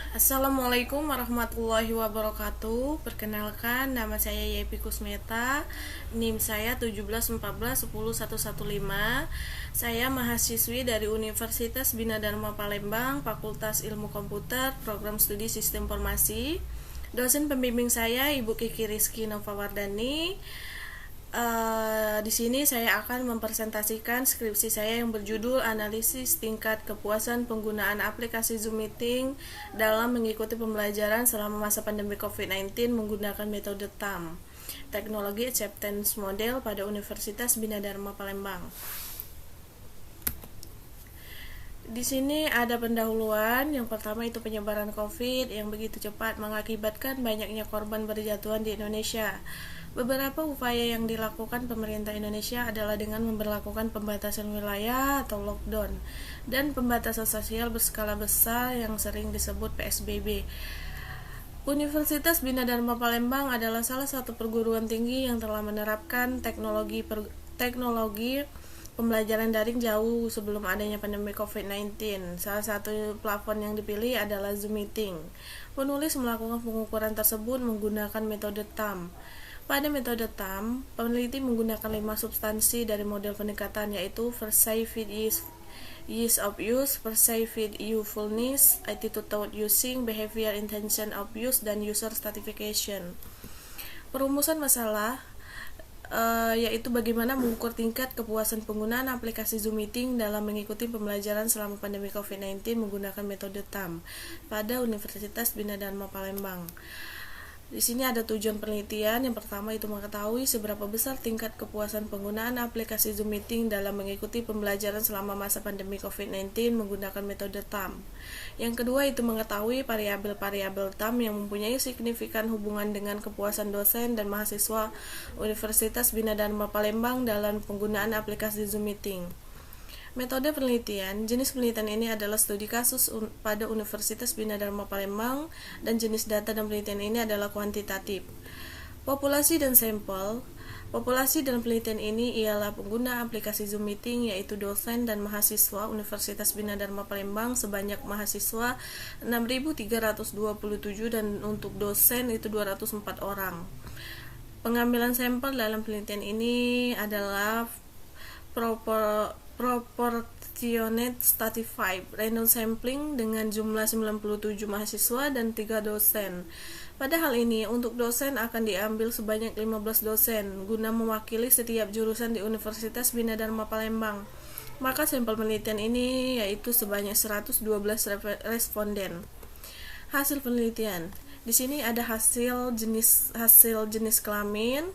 Assalamualaikum warahmatullahi wabarakatuh. Perkenalkan, nama saya Yepi Kusmeta. NIM saya 1714101115. Saya mahasiswi dari Universitas Bina Dharma Palembang, Fakultas Ilmu Komputer, Program Studi Sistem Informasi. Dosen pembimbing saya Ibu Kiki Rizky Novawardani. Di sini saya akan mempresentasikan skripsi saya yang berjudul Analisis Tingkat Kepuasan Penggunaan Aplikasi Zoom Meeting dalam mengikuti pembelajaran selama masa pandemi COVID-19 menggunakan metode TAM, Teknologi Acceptance Model pada Universitas Bina Dharma Palembang. Di sini ada pendahuluan. Yang pertama itu penyebaran COVID yang begitu cepat mengakibatkan banyaknya korban berjatuhan di Indonesia. Beberapa upaya yang dilakukan pemerintah Indonesia adalah dengan memberlakukan pembatasan wilayah atau lockdown dan pembatasan sosial berskala besar yang sering disebut PSBB. Universitas Bina Dharma Palembang adalah salah satu perguruan tinggi yang telah menerapkan teknologi pembelajaran daring jauh sebelum adanya pandemi COVID-19. Salah satu platform yang dipilih adalah Zoom Meeting. Penulis melakukan pengukuran tersebut menggunakan metode TAM. Pada metode TAM, peneliti menggunakan 5 substansi dari model pendekatan, yaitu perceived ease of use, perceived usefulness, attitude toward using, behavior intention of use, dan user stratification. Perumusan masalah yaitu bagaimana mengukur tingkat kepuasan penggunaan aplikasi Zoom Meeting dalam mengikuti pembelajaran selama pandemi COVID-19 menggunakan metode TAM pada Universitas Bina Dharma Palembang. Di sini ada tujuan penelitian. Yang pertama itu mengetahui seberapa besar tingkat kepuasan penggunaan aplikasi Zoom Meeting dalam mengikuti pembelajaran selama masa pandemi COVID-19 menggunakan metode TAM. Yang kedua itu mengetahui variabel-variabel TAM yang mempunyai signifikan hubungan dengan kepuasan dosen dan mahasiswa Universitas Bina Dharma Palembang dalam penggunaan aplikasi Zoom Meeting. Metode penelitian. Jenis penelitian ini adalah studi kasus pada Universitas Bina Dharma Palembang dan jenis data dan penelitian ini adalah kuantitatif. Populasi dan sampel. Populasi dalam penelitian ini ialah pengguna aplikasi Zoom Meeting yaitu dosen dan mahasiswa Universitas Bina Dharma Palembang sebanyak mahasiswa 6.327 dan untuk dosen itu 204 orang. Pengambilan sampel dalam penelitian ini adalah proportionate stratified random sampling dengan jumlah 97 mahasiswa dan 3 dosen. Pada hal ini, untuk dosen akan diambil sebanyak 15 dosen guna mewakili setiap jurusan di Universitas Bina Dharma Palembang. Maka sampel penelitian ini yaitu sebanyak 112 responden. Hasil penelitian. Di sini ada hasil jenis kelamin,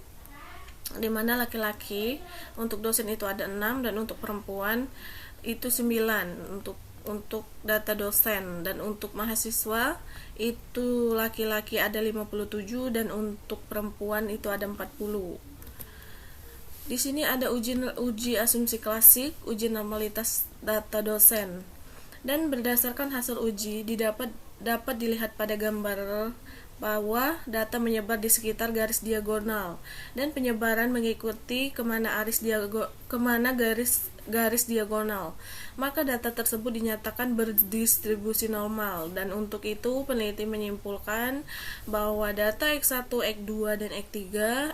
di mana laki-laki untuk dosen itu ada 6 dan untuk perempuan itu 9 untuk data dosen, dan untuk mahasiswa itu laki-laki ada 57 dan untuk perempuan itu ada 40. Di sini ada uji asumsi klasik, uji normalitas data dosen. Dan berdasarkan hasil uji dapat dilihat pada gambar bahwa data menyebar di sekitar garis diagonal dan penyebaran mengikuti kemana garis diagonal, maka data tersebut dinyatakan berdistribusi normal. Dan untuk itu peneliti menyimpulkan bahwa data X1, X2, dan X3,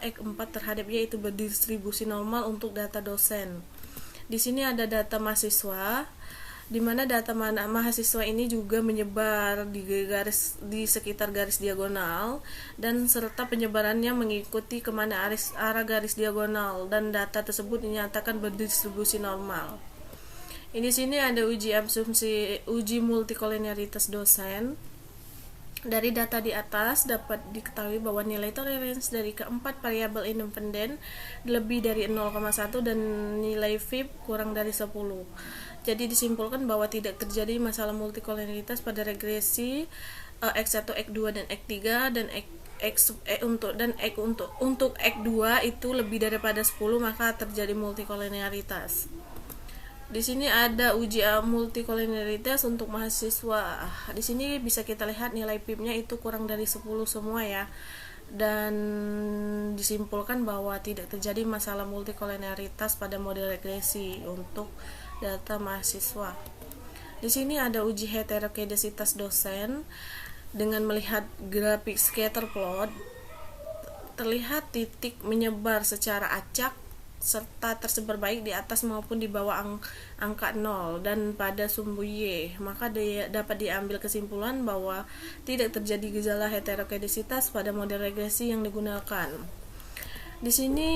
X4 terhadapnya itu berdistribusi normal untuk data dosen. Di sini ada data mahasiswa, di mana data mahasiswa ini juga menyebar di sekitar garis diagonal dan serta penyebarannya mengikuti kemana arah garis diagonal, dan data tersebut dinyatakan berdistribusi normal. Di sini ada uji multikolinialitas dosen. Dari data di atas dapat diketahui bahwa nilai toleransi dari keempat variabel independen lebih dari 0,1 dan nilai VIP kurang dari 10. Jadi disimpulkan bahwa tidak terjadi masalah multikolonialitas pada regresi X1, X2 dan X3, dan untuk X2 itu lebih daripada 10 maka terjadi multikolonialitas. Di sini ada uji multikolonialitas untuk mahasiswa. Di sini bisa kita lihat nilai PIP-nya itu kurang dari 10 semua ya. Dan disimpulkan bahwa tidak terjadi masalah multikolonialitas pada model regresi untuk data mahasiswa. Di sini ada uji heterokedesitas dosen. Dengan melihat grafik scatter plot, terlihat titik menyebar secara acak serta tersebar baik di atas maupun di bawah angka 0 dan pada sumbu Y. Maka dapat diambil kesimpulan bahwa tidak terjadi gejala heterokedesitas pada model regresi yang digunakan. Di sini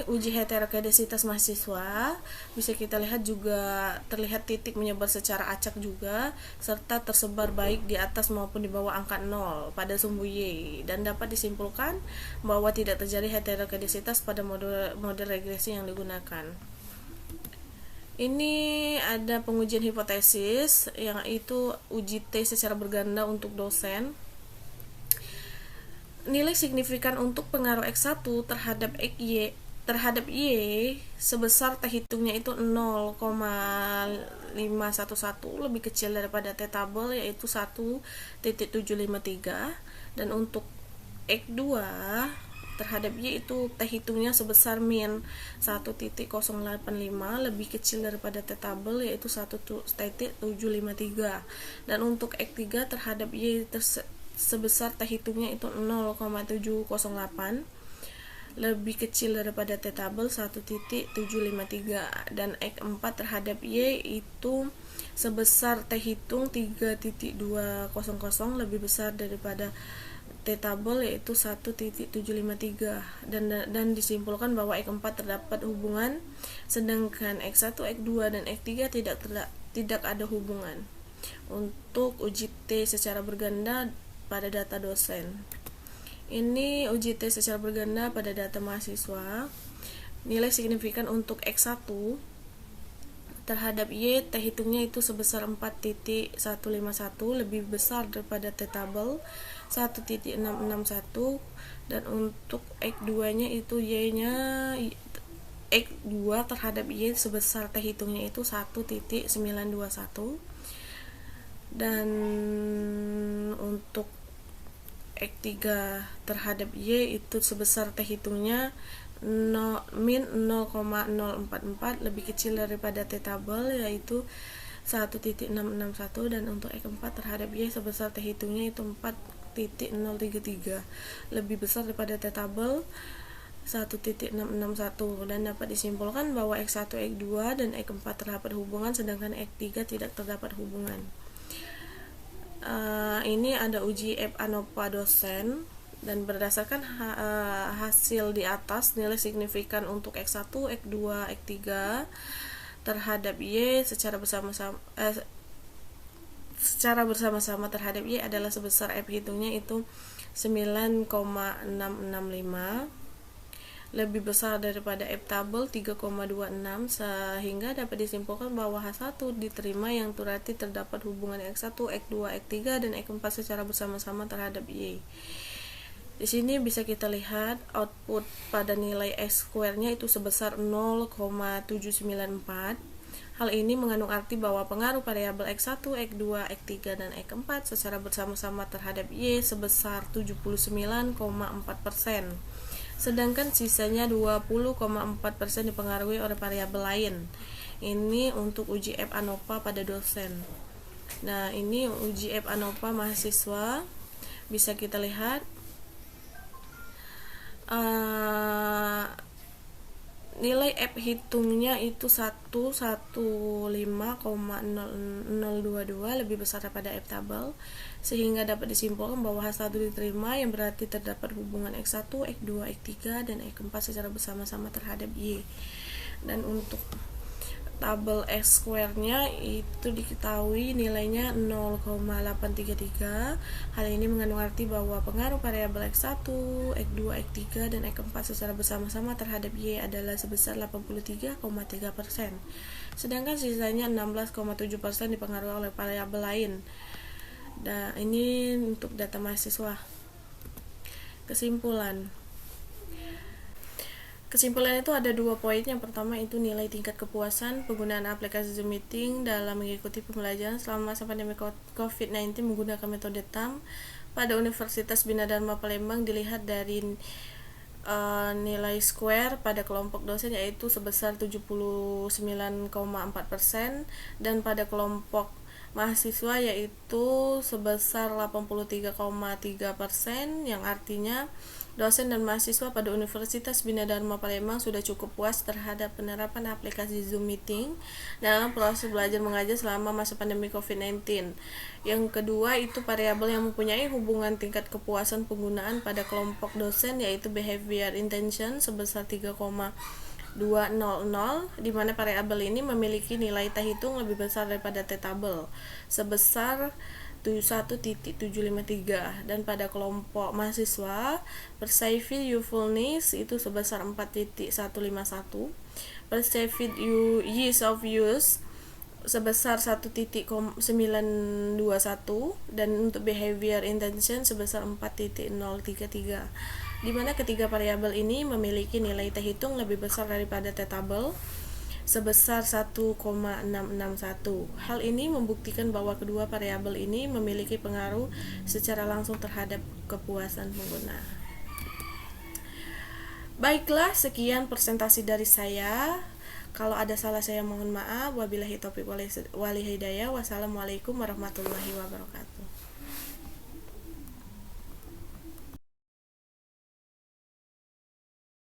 uji heterokedesitas mahasiswa, bisa kita lihat juga terlihat titik menyebar secara acak juga serta tersebar baik di atas maupun di bawah angka 0 pada sumbu Y, dan dapat disimpulkan bahwa tidak terjadi heterokedesitas pada model regresi yang digunakan. Ini ada pengujian hipotesis, yaitu uji T secara berganda untuk dosen. Nilai signifikan untuk pengaruh X1 terhadap Y sebesar terhitungnya itu 0,511, lebih kecil daripada T tabel yaitu 1.753, dan untuk X2 terhadap Y itu terhitungnya sebesar min 1.085, lebih kecil daripada T tabel yaitu 1.753, dan untuk X3 terhadap Y sebesar terhitungnya itu 0,708, lebih kecil daripada T tabel 1.753, dan X4 terhadap Y itu sebesar terhitung 3.200, lebih besar daripada T tabel yaitu 1.753, dan disimpulkan bahwa X4 terdapat hubungan, sedangkan X1, X2 dan X3 tidak ada hubungan. Untuk uji T secara berganda pada data dosen. Ini uji T secara berganda pada data mahasiswa. Nilai signifikan untuk X1 terhadap Y terhitungnya itu sebesar 4.151, lebih besar daripada T tabel 1.661, dan untuk X2 nya itu Y-nya X2 terhadap Y sebesar terhitungnya itu 1.921, dan untuk X3 terhadap Y itu sebesar terhitungnya min 0,044, lebih kecil daripada T tabel yaitu 1.661, dan untuk X4 terhadap Y sebesar terhitungnya itu 4.033, lebih besar daripada T tabel 1.661, dan dapat disimpulkan bahwa X1, X2 dan X4 terdapat hubungan, sedangkan X3 tidak terdapat hubungan. Ini ada uji ANOVA dosen, dan berdasarkan hasil di atas, nilai signifikan untuk X1, X2, X3 terhadap Y secara bersama-sama terhadap Y adalah sebesar F hitungnya itu 9,665, lebih besar daripada F tabel 3,26, sehingga dapat disimpulkan bahwa H1 diterima yang berarti terdapat hubungan X1, X2, X3 dan X4 secara bersama-sama terhadap Y. Di sini bisa kita lihat output pada nilai X2-nya itu sebesar 0,794. Hal ini mengandung arti bahwa pengaruh variabel X1, X2, X3 dan X4 secara bersama-sama terhadap Y sebesar 79,4%. Sedangkan sisanya 20,4% dipengaruhi oleh variabel lain. Ini untuk uji F ANOVA pada dosen. Nah, ini uji F ANOVA mahasiswa. Bisa kita lihat nilai F hitungnya itu 115,022, lebih besar daripada F tabel, sehingga dapat disimpulkan bahwa H1 diterima yang berarti terdapat hubungan X1, X2, X3 dan X4 secara bersama-sama terhadap Y. Dan untuk tabel X2-nya itu diketahui nilainya 0,833. Hal ini mengandung arti bahwa pengaruh variabel X1, X2, X3 dan X4 secara bersama-sama terhadap Y adalah sebesar 83,3%. Sedangkan sisanya 16,7% dipengaruhi oleh variabel lain. Dan ini untuk data mahasiswa. Kesimpulan itu ada 2 poin. Yang pertama itu nilai tingkat kepuasan penggunaan aplikasi Zoom Meeting dalam mengikuti pembelajaran selama masa pandemi COVID-19 menggunakan metode TAM pada Universitas Bina Dharma Palembang dilihat dari nilai square pada kelompok dosen yaitu sebesar 79,4% dan pada kelompok mahasiswa yaitu sebesar 83,3%, yang artinya dosen dan mahasiswa pada Universitas Bina Dharma Palembang sudah cukup puas terhadap penerapan aplikasi Zoom Meeting dalam proses belajar mengajar selama masa pandemi COVID-19. Yang kedua itu variabel yang mempunyai hubungan tingkat kepuasan penggunaan pada kelompok dosen yaitu behavior intention sebesar 3,200, di mana variabel ini memiliki nilai T hitung lebih besar daripada T tabel sebesar 1.753, dan pada kelompok mahasiswa perceived usefulness itu sebesar 4.151, perceived ease of use sebesar 1.921, dan untuk behavior intention sebesar 4.033, di mana ketiga variabel ini memiliki nilai T hitung lebih besar daripada T tabel sebesar 1,661. Hal ini membuktikan bahwa kedua variabel ini memiliki pengaruh secara langsung terhadap kepuasan pengguna. Baiklah, sekian presentasi dari saya. Kalau ada salah saya mohon maaf. Wabillahi taufiq wal hidayah. Wassalamualaikum warahmatullahi wabarakatuh.